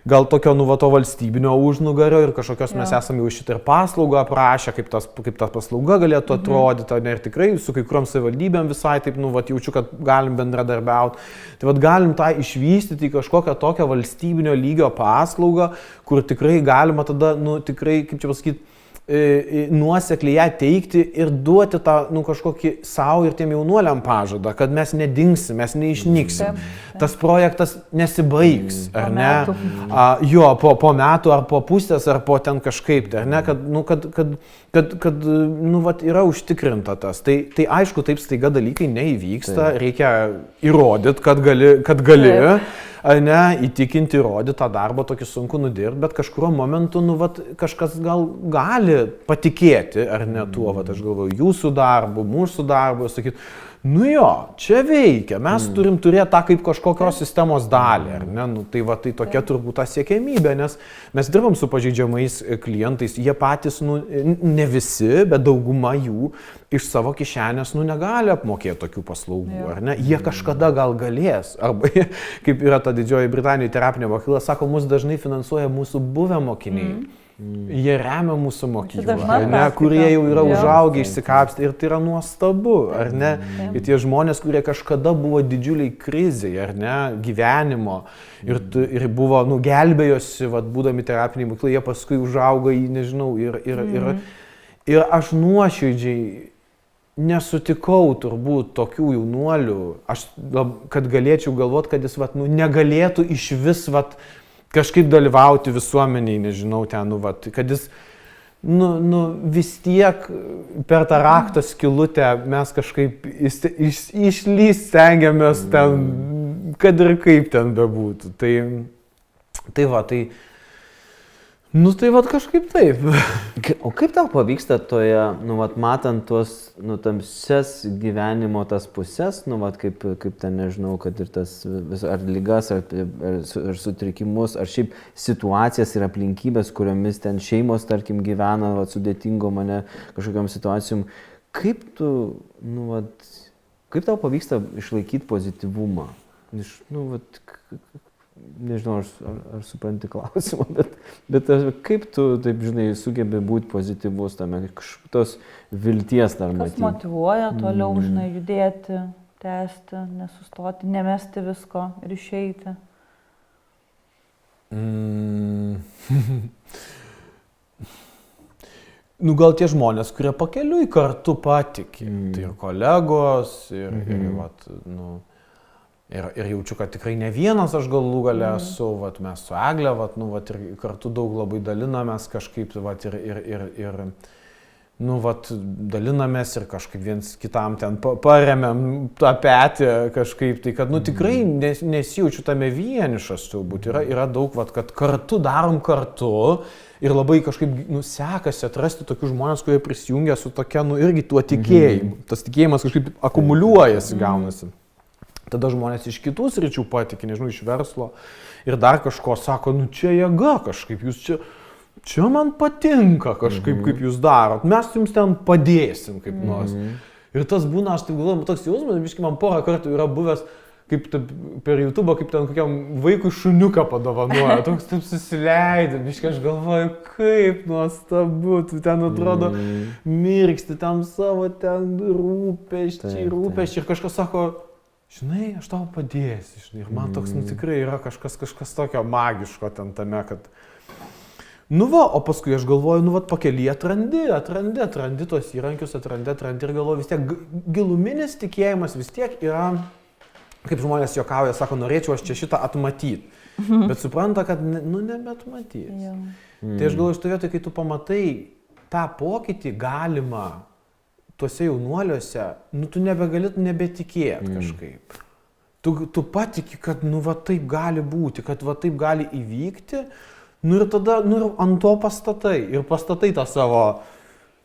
gal tokio, nu, va, to valstybinio užnugario ir kažkokios mes esame jau šitą ir paslaugą aprašę, kaip ta paslauga galėtų atrodyti, ne, ir tikrai su kai kuriuom savivaldybėm visai taip, nu, va, jaučiu, kad galim bendradarbiauti. Tai va, galim tą išvystyti į kažkokią tokią valstybinio lygio paslaugą, kur tikrai galima tada, nu, tikrai, kaip čia pasakyti, nuosekliai ją teikti ir duoti tą, nu, kažkokį savo ir tiem jaunuoliam pažadą, kad mes nedingsim, mes neišnyksim. Tas projektas nesibaigs, ar ne? Jo, po metų ar po pusės, ar po ten kažkaip, ar ne? Kad, nu, nu, vat, yra užtikrinta tas. Tai aišku, taip staiga dalykai neįvyksta, reikia įrodyti, kad gali. Ne, įtikinti, įrodyti tą darbą, tokį sunku nudirbti, bet kažkurio momentu, nu, vat, kažkas gal gali patikėti, ar ne tuo, vat, aš galvoju, jūsų darbu, mūsų darbu, sakyti, nu jo, čia veikia, mes turim turėti tą kaip kažkokios sistemos dalį, ar ne, nu, tai va, tai tokia turbūt ta siekiamybė, nes mes dirbam su pažeidžiamais klientais, jie patys, nu, ne visi, bet dauguma jų iš savo kišenės, nu, negali apmokėti tokių paslaugų, ar ne, jie kažkada gal galės, arba kaip yra ta Didžioji Britanija terapinė mokykla, sako, mus dažnai finansuoja mūsų buvę mokiniai. Jie remia mūsų mokyklą, kurie jau yra užaugę, išsikapstę ir tai yra nuostabu, ar ne? Ir tie žmonės, kurie kažkada buvo didžiuliai krizai, ar ne, gyvenimo ir buvo, nu, gelbėjosi, vat, būdami terapiniai mokyklai, jie paskui užaugo į, nežinau, ir aš nuoširdžiai nesutikau turbūt tokių jaunuolių, kad galėčiau galvoti, kad jis, vat, nu, negalėtų iš vis, vat, kažkaip dalyvauti visuomeniai, nežinau, ten, nu, vat, kad jis, nu, vis tiek per tą rakto skylutę mes kažkaip išlįst stengiamės ten, kad ir kaip ten bebūtų. Tai va, nu, tai vat kažkaip taip. O kaip tau pavyksta toje, nu, vat, matant tuos, nu, tamsias gyvenimo tas pusės, nu, vat, kaip ten, nežinau, kad ir tas, ar lygas, ar sutrikimus, ar šiaip situacijas ir aplinkybės, kuriomis ten šeimos, tarkim, gyvena, vat, sudėtingo mane kažkokiam situacijom. Kaip tu, nu, vat, kaip tau pavyksta išlaikyti pozityvumą? Nu, vat, nežinau, ar supranti klausimą, bet kaip tu, taip, žinai, sugebi būti pozityvus tame, tos vilties dar matyti? Kas motyvuoja toliau, žinai, judėti, tęsti, nesustoti, nemesti visko ir išeiti? Nu, gal tie žmonės, kurie pakeliui kartu patikė, tai ir kolegos, ir vat, nu... Ir jaučiu, kad tikrai ne vienas aš galų gale esu, vat, mes su Egle, vat, nu, vat, ir kartu daug labai dalinamės kažkaip, vat, ir nu, vat, dalinamės ir kažkaip viens kitam ten paremiam tą petį kažkaip, tai kad, nu, tikrai nesijaučiu tame vienišas turbūt, yra daug, vat, kad kartu darom kartu ir labai kažkaip, nu, sekasi atrasti tokius žmonės, kurie prisijungia su tokia, nu, irgi tuo tikėjimu, tas tikėjimas kažkaip akumuliuojasi, gaunasi. Tada žmonės iš kitų sričių patikė, nežinau, iš verslo ir dar kažko sako, nu čia jėga kažkaip, jūs čia man patinka kažkaip, kaip jūs darot, mes jums ten padėsim kaip nors. Ir tas būna, aš taip galvoju, toks jausmas, biškai man porą kartų yra buvęs, kaip per YouTube, kaip ten kokiam vaikui šuniuką padovanoja, toks taip susileidė, biškai aš galvoju, kaip nuostabu, tu ten atrodo mirksti, tam savo ten rūpeščiai ir kažkas sako, žinai, aš tau padėsiu, žinai, ir man toks, nu, tikrai yra kažkas tokio magiško ten tame, kad... Nu va, o paskui aš galvoju, nu va, pakely atrandi tos įrankius, atrandi ir galvoju, vis tiek giluminis tikėjimas vis tiek yra, kaip žmonės juokauja, sako, norėčiau aš čia šitą atmatyti, bet supranta, kad, nu, nebeatmatys. Tai aš galvoju, šitą vietą, kai tu pamatai tą pokytį galima tuose jaunuoliuose, nu, tu nebetikėt kažkaip. Tu patiki, kad, nu, va, taip gali būti, kad, va, taip gali įvykti, nu, ir tada, nu, ir ant to pastatai tą savo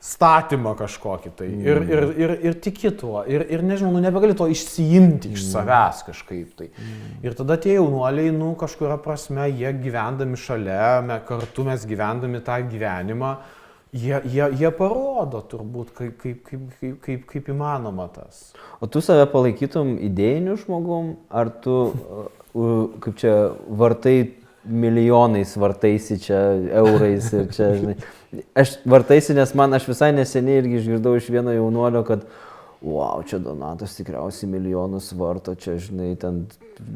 statymą kažkokį tai. Ir tiki tuo. Ir nežinau, nu, nebegali to išsiimti iš savęs kažkaip tai. Ir tada tie jaunuoliai, nu, kažkuria prasme, jie gyvendami šalia, kartu mes gyvendami tą gyvenimą, Jie parodo turbūt, kaip įmanoma tas. O tu save palaikytum idėjiniu žmogum, ar tu, kaip čia, vartai milijonais vartaisi čia, eurais ir čia, žinai. Aš vartaisi, nes aš visai neseniai irgi išgirdau iš vieno jaunuolio, kad wow, čia Donatas tikriausiai milijonus varto, čia, žinai, ten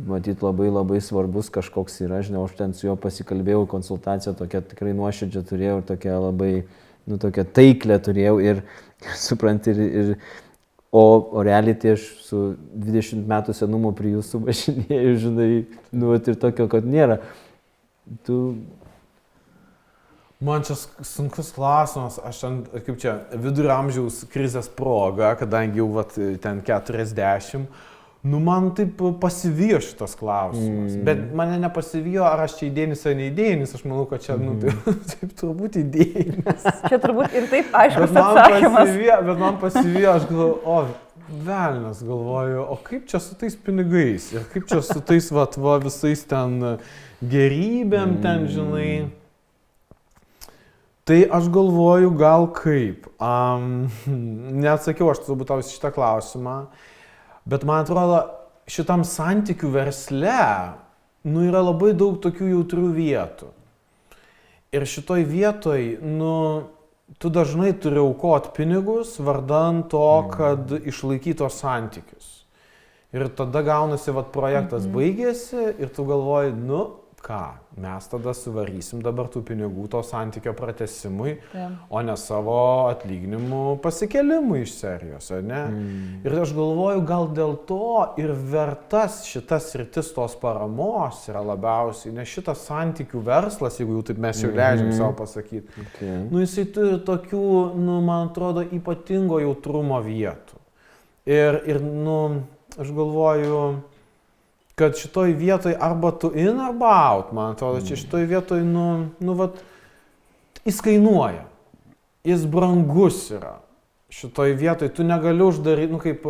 matyt labai svarbus kažkoks yra, žinai, aš ten su juo pasikalbėjau, konsultaciją tokia tikrai nuoširdžią turėjau ir tokia labai, tokia taiklę turėjau ir supranti, o realiai tai aš su 20 metų senumo prie jūsų važinėjau, žinai, ir tokio, kad nėra. Man čia sunkus klausimas, aš ten, kaip čia, vidurio amžiaus krizės proga, kadangi jau ten 40, man taip pasivijo šitas klausimas, bet mane nepasivijo, ar aš čia idėjinis ar neidėjinis, aš manau, kad čia, taip turbūt idėjinis. Čia turbūt ir taip aiškus atsakymas. Bet man pasivijo, aš galvoju, velnas galvoju, o kaip čia su tais pinigais ir kaip čia su tais visais ten gerybėm ten, žinai. Tai aš galvoju, gal kaip. Neatsakiau aš turbūt tau šitą klausimą, bet man atrodo, šitam santykių versle, yra labai daug tokių jautrių vietų. Ir šitoj vietoj, tu dažnai turi aukoti pinigus vardan to, kad išlaikytų tos santykius. Ir tada gaunasi, projektas baigėsi ir tu galvoji, ką, mes tada suvarysim dabar tų pinigų to santykio pratesimui, o ne savo atlyginimų pasikelimui iš serijos, ar ne? Ir aš galvoju, gal dėl to ir vertas šitas sritis tos paramos yra labiausiai, nes šitas santykių verslas, jeigu jau taip mes jau leidžiam savo pasakyti, jisai turi tokių, man atrodo, ypatingo jautrumo vietų. Ir aš galvoju, kad šitoj vietoj arba tu in arba out, man atrodo, čia šitoj vietoj, jis kainuoja, jis brangus yra. Šitoj vietoj tu negali uždaryti, kaip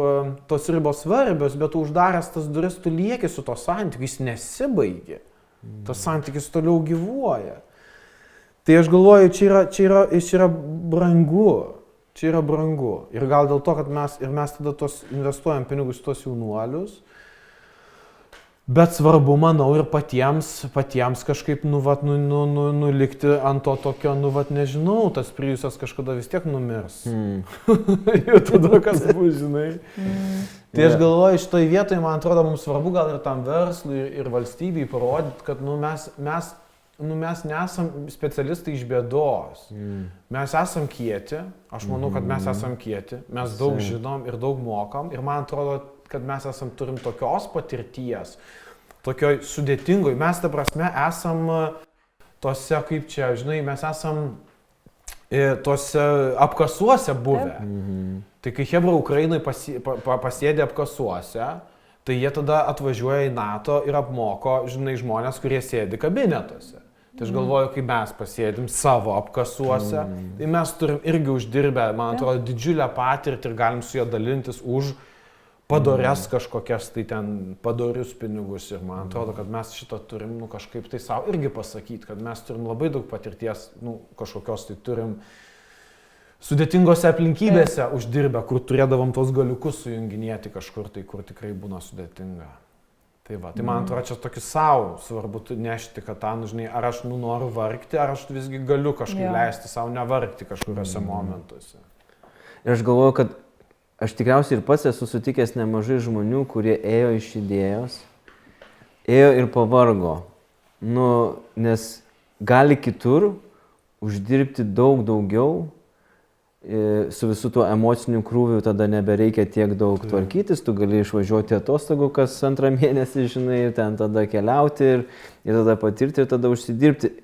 tos ribos svarbios, bet tu uždaręs tas duris, tu lieki su to santykiu, jis nesibaigė, tas santykis toliau gyvuoja. Tai aš galvoju, jis yra brangu. Čia yra brangu. Ir gal dėl to, kad mes tada investuojam pinigus tos jaunuolius, bet svarbu, manau, ir patiems kažkaip, nulikti ant to tokio, nežinau, tas Priusas kažkada vis tiek numirs. Ir tada kas bus, žinai. Tai aš galvoju, šitoj vietoje, man atrodo, mums svarbu gal ir tam verslui ir valstybei parodyti, kad mes nesam specialistai iš bėdos. Mes esam kieti, aš manau, kad mes esam kieti, mes daug žinom ir daug mokam ir man atrodo, kad mes turim tokios patirties, tokioj sudėtingoj, mes ta prasme esam tose, kaip čia, žinai, mes esam tose apkasuose buvę. Tai kai hebra Ukrainai pasėdė apkasuose, tai jie tada atvažiuoja į NATO ir apmoko, žinai, žmonės, kurie sėdi kabinetuose. Tai aš galvoju, kai mes pasėdim savo apkasuose, tai mes turim irgi uždirbę, man atrodo, didžiulę patirtį ir galim su ją dalintis už padorias kažkokias, tai ten padorius pinigus. Ir man atrodo, kad mes šitą turim kažkaip tai savo irgi pasakyti, kad mes turim labai daug patirties, kažkokios tai turim sudėtingose aplinkybėse uždirbę, kur turėdavom tos galiukus sujunginėti kažkur tai, kur tikrai būna sudėtinga. Tai man atrodo, čia tokį savo svarbu nešti, kad žinai, ar aš noriu vargti, ar aš visgi galiu kažkaip leisti savo nevargti kažkuriuose momentuose. Ir aš galvoju, kad aš tikriausiai ir pats esu sutikęs nemažai žmonių, kurie ėjo iš idėjos, ėjo ir pavargo. Nes gali kitur uždirbti daug daugiau, su visų tuo emociniu krūviu tada nebereikia tiek daug tvarkytis, tu gali išvažiuoti atostogų kas 2 mėnesį, žinai, ir ten tada keliauti ir tada patirti ir tada užsidirbti.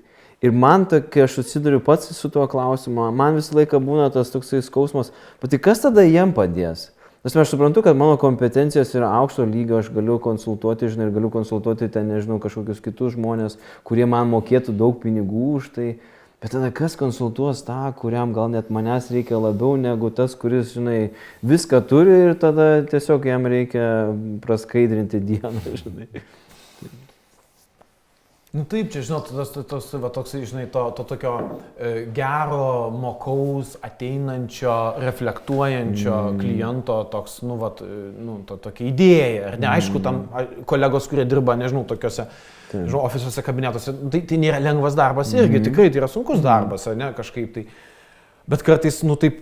Ir man, kai aš susiduriu pats su tuo klausimu, man visą laiką būna tas toksai skausmas, tai kas tada jiem padės? Aš suprantu, kad mano kompetencijos yra aukšto lygio, aš galiu konsultuoti, žinai, ir galiu konsultuoti ten, nežinau, kažkokius kitus žmonės, kurie man mokėtų daug pinigų už tai. Bet tada kas konsultuos tą, kuriam gal net manęs reikia labiau negu tas, kuris, žinai, viską turi ir tada tiesiog jam reikia praskaidrinti dieną, žinai. Taip, čia, žinot, toksai, žinai, to tokio gero, mokaus, ateinančio, reflektuojančio kliento toks, tokia idėja. Ir neaišku, tam kolegos, kurie dirba, nežinau, tokiuose žinau, ofisuose, kabinetuose, tai nėra lengvas darbas irgi, tikrai tai yra sunkus darbas, ne, kažkaip tai. Bet kartais, nu taip,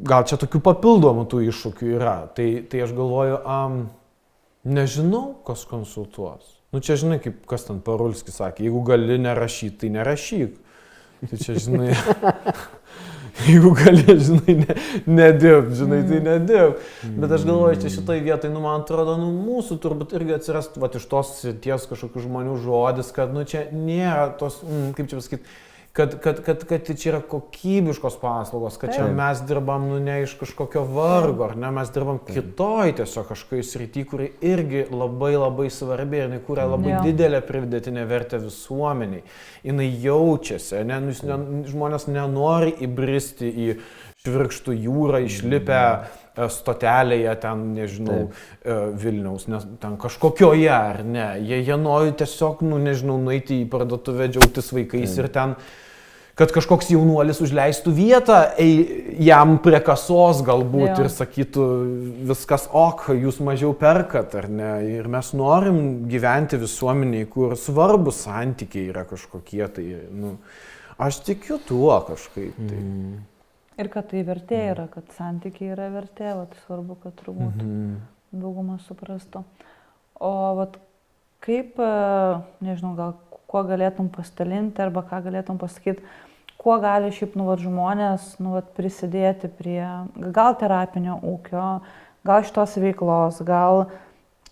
gal čia tokių papildomų tų iššūkių yra. Tai aš galvoju, nežinau, kas konsultuos. Nu čia žinai, kaip kas ten Parulskis sakė, jeigu gali nerašyti, tai nerašyk. Tai čia, žinai, jeigu gali, žinai, nedirb, žinai, tai nedirb. Bet aš galvoju, čia šitoj vietoj, nu man atrodo, nu mūsų turbūt irgi atsirastų, va, iš tos ties kažkokių žmonių žodis, kad, nu čia nėra tos, kaip čia pasakyti, kad čia yra kokybiškos paslaugos, kad čia mes dirbam, nu, ne iš kažkokio vargo, ar ne, mes dirbam kitoj tiesiog kažkokiai srity, kuri irgi labai labai svarbi ir kuria labai didelę pridėtinę vertę visuomeniai. Jinai jaučiasi, ne, žmonės nenori įbristi į švirkštų jūrą, išlipę stotelėje ten, nežinau, Vilniaus, nes ten kažkokioje, ar ne. Jie nori tiesiog, nu, nežinau, nueiti į parduotuvę, džiaugtis vaikais ir ten, kad kažkoks jaunuolis užleistų vietą jam prie kasos galbūt ir sakytų viskas ok, jūs mažiau perkat, ar ne. Ir mes norim gyventi visuomeniai, kur svarbus santykiai yra kažkokie, tai, nu, aš tikiu tuo kažkaip. Tai. Ir kad tai vertė yra, kad santykiai yra vertė, vat, svarbu, kad turbūt daugumą suprastų. O vat, kaip, nežinau, gal kuo galėtum pasidalinti arba ką galėtum pasakyti, kuo gali šiaip nu, vat, žmonės nu, vat, prisidėti prie gal terapinio ūkio, gal šitos veiklos, gal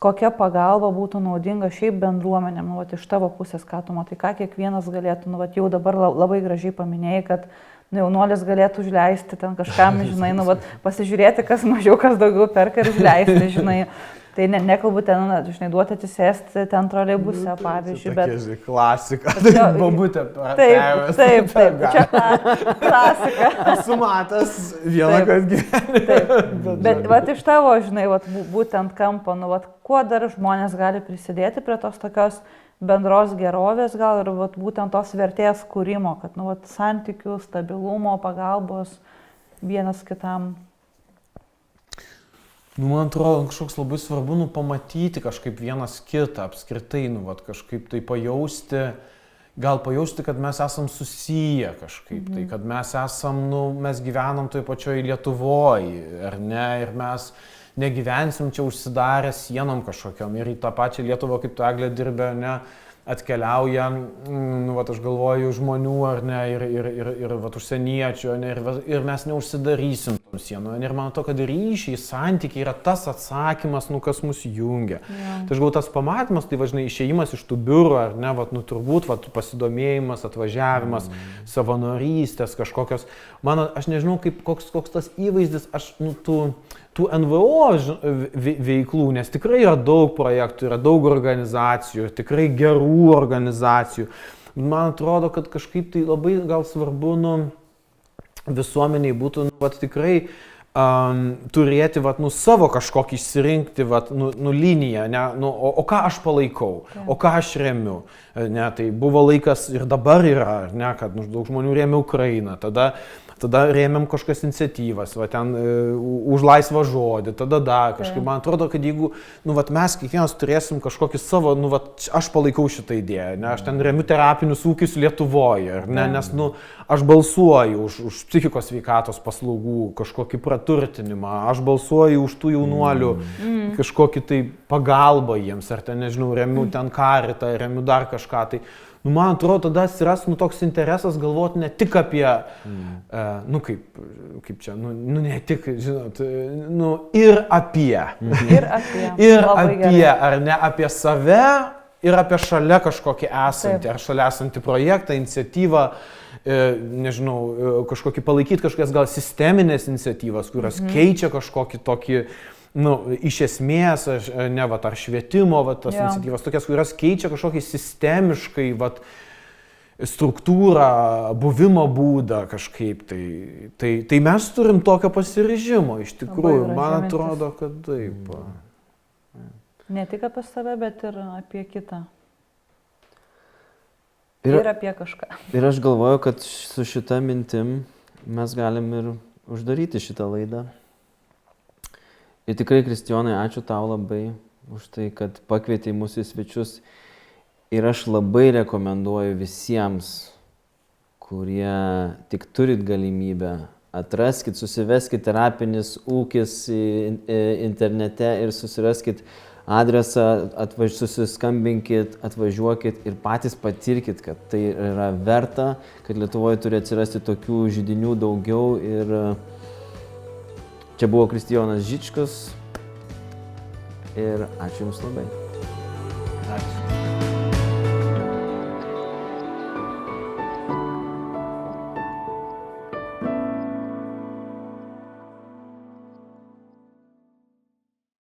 kokia pagalba būtų naudinga šiaip bendruomenėm, nu, vat, iš tavo pusės, ką tu matai, ką kiekvienas galėtų, nu, vat, jau dabar labai gražiai paminėjai, kad jaunuolis galėtų užleisti ten kažkam, žinai, nu, vat, pasižiūrėti, kas mažiau, kas daugiau perka ir užleisti, žinai. Tai nekalbu ten, žinai, duoti atsisėsti ten troleibuse, pavyzdžiui, bet... Tokia, klasika, babutė pervės. Taip, čia klasika. Esu matęs vieną, kad gyveni. Bet vat, iš tavo, žinai, vat, būtent kampo, nu, vat, kuo dar žmonės gali prisidėti prie tos tokios bendros gerovės gal ir vat, būtent tos vertės kūrimo, kad nu, vat, santykių, stabilumo, pagalbos vienas kitam. Nu, man atrodo, kažkoks labai svarbu, nu, pamatyti kažkaip vienas kitą, apskritai, nu, vat, kažkaip tai pajausti, gal pajausti, kad mes esam susiję kažkaip, tai, kad mes esam, nu, mes gyvenam toj pačioj Lietuvoje, ar ne, ir mes negyvensim čia užsidarę sienom kažkokiom ir į tą pačią Lietuvą, kaip tu, Eglė, dirbė, ne, atkeliauja, nu, vat, aš galvoju, žmonių, ar ne, ir vat, užsieniečių, ne, ir mes neužsidarysim tom sienom. Ir man atrodo, kad ryšiai, santykiai yra tas atsakymas, nu, kas mus jungia. Tai aš galvoju, tas pamatymas, tai važinai, išėjimas iš tų biurų, ar ne, vat, nu, turbūt, vat, pasidomėjimas, atvažiavimas, savanorystės kažkokios. Aš nežinau, kaip, koks tas įvaizdis, aš, nu, tų NVO veiklų, nes tikrai yra daug projektų, yra daug organizacijų, tikrai gerų organizacijų. Man atrodo, kad kažkaip tai labai gal svarbu, nu, visuomeniai būtų, nu, vat, tikrai turėti, vat, nu, savo kažkokį išsirinkti, vat, nu, liniją, ne, nu, o ką aš palaikau, o ką aš remiu. Ne, tai buvo laikas ir dabar yra, ne, kad nu, daug žmonių rėmė Ukrainą, tada rėmėm kažkokias iniciatyvas, va, ten už laisvą žodį, tada kažkaip, man atrodo, kad jeigu, nu, va, mes kiekvienas turėsim kažkokį savo, nu, va, aš palaikau šitą idėją, ne, aš ten remiu terapinius ūkius Lietuvoje, ne, nes, nu, aš balsuoju už psichikos sveikatos paslaugų kažkokį praturtinimą, aš balsuoju už tų jaunuolių kažkokį tai pagalbą jiems, ar ten, nežinau, remiu ten karitą, remiu dar kažką, tai, nu, man atrodo, tada atsiras, nu, toks interesas galvoti ne tik apie, nu, kaip čia, nu, ne tik, žinot, nu, ir apie. Ir apie. Ir apie, ar ne, apie save ir apie šalia kažkokį esantį, ar šalia esantį projektą, iniciatyvą, nežinau, kažkokį palaikyti kažkokias gal sisteminės iniciatyvas, kurios keičia kažkokį tokį, nu, iš esmės, ne, vat, ar švietimo, vat, tas iniciatyvas, tokias, kurios keičia kažkokį sistemiškai, vat, struktūrą, buvimo būdą kažkaip, tai mes turim tokio pasiryžimo, iš tikrųjų, man atrodo, kad taip. Ne tik apie save, bet ir apie kitą. Ir apie kažką. Ir aš galvoju, kad su šita mintim mes galim ir uždaryti šitą laidą. Ir tikrai, Kristijonai, ačiū tau labai už tai, kad pakvietei mūsų į svečius Ir aš labai rekomenduoju visiems, kurie tik turit galimybę, atraskit, susiveskit terapinis ūkis internete ir susiraskit adresą, susiskambinkit, atvažiuokit ir patys patirkit, kad tai yra verta, kad Lietuvoje turi atsirasti tokių židinių daugiau. Ir čia buvo Kristijonas Žičkus ir ačiū Jums labai. Ačiū.